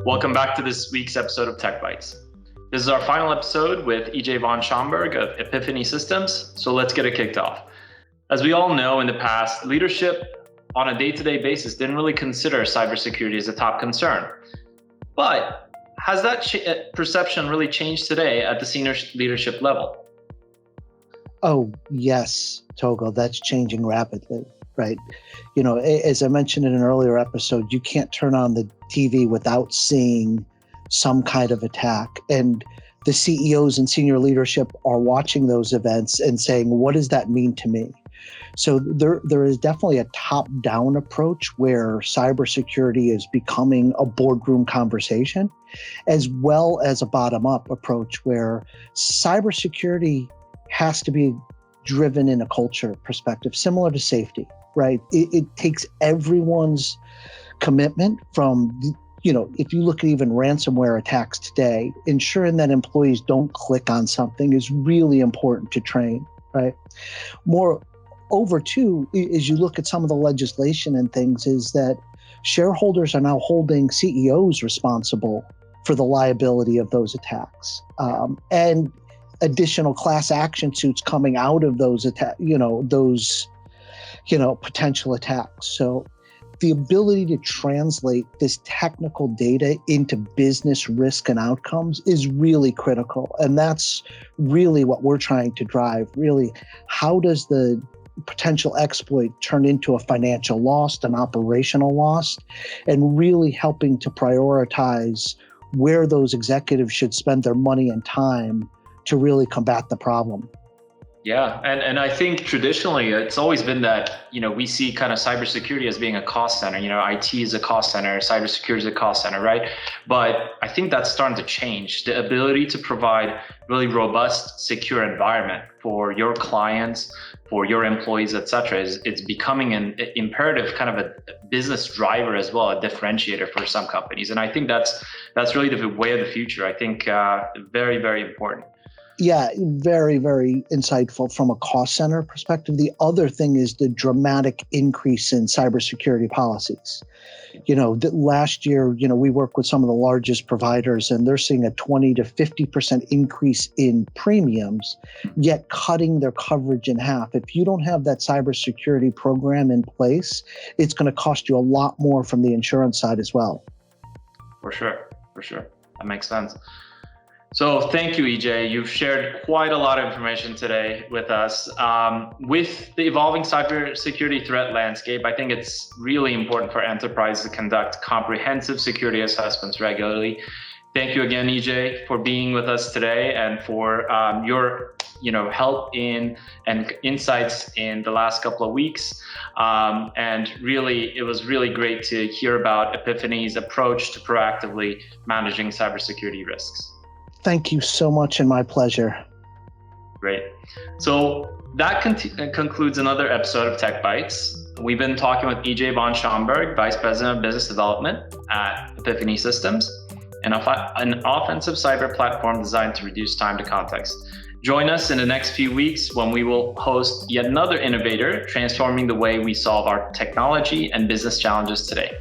Welcome back to this week's episode of Tech Bytes. This is our final episode with EJ von Schaumburg of Epiphany Systems, so let's get it kicked off. As we all know, in the past, leadership on a day-to-day basis didn't really consider cybersecurity as a top concern. But has that perception really changed today at the senior leadership level? Oh, yes, Tolga, that's changing rapidly, right? You know, as I mentioned in an earlier episode, you can't turn on the TV without seeing some kind of attack. And the CEOs and senior leadership are watching those events and saying, what does that mean to me? So there is definitely a top-down approach where cybersecurity is becoming a boardroom conversation, as well as a bottom-up approach where cybersecurity has to be driven in a culture perspective, similar to safety, right? It takes everyone's commitment from, you know, if you look at even ransomware attacks today, ensuring that employees don't click on something is really important to train, right? Moreover, too, as you look at some of the legislation and things, is that shareholders are now holding CEOs responsible for the liability of those attacks. And additional class action suits coming out of those potential attacks. So the ability to translate this technical data into business risk and outcomes is really critical. And that's really what we're trying to drive. Really, how does the potential exploit turn into a financial loss, an operational loss, and really helping to prioritize where those executives should spend their money and time to really combat the problem. Yeah, and I think traditionally it's always been that, you know, we see kind of cybersecurity as being a cost center. You know, IT is a cost center, cybersecurity is a cost center, right? But I think that's starting to change. The ability to provide really robust, secure environment for your clients, for your employees, et cetera, it's becoming an imperative, kind of a business driver as well, a differentiator for some companies. And I think that's really the way of the future. I think very, very important. Yeah, very, very insightful from a cost center perspective. The other thing is the dramatic increase in cybersecurity policies. You know, last year, you know, we work with some of the largest providers and they're seeing a 20 to 50% increase in premiums, yet cutting their coverage in half. If you don't have that cybersecurity program in place, it's going to cost you a lot more from the insurance side as well. For sure. That makes sense. So thank you, EJ. You've shared quite a lot of information today with us. With the evolving cybersecurity threat landscape, I think it's really important for enterprises to conduct comprehensive security assessments regularly. Thank you again, EJ, for being with us today and for your help in and insights in the last couple of weeks. And really, it was really great to hear about Epiphany's approach to proactively managing cybersecurity risks. Thank you so much, and my pleasure. Great. So that concludes another episode of Tech Bytes. We've been talking with EJ von Schaumburg, Vice President of Business Development at Epiphany Systems, an offensive cyber platform designed to reduce time to context. Join us in the next few weeks when we will host yet another innovator transforming the way we solve our technology and business challenges today.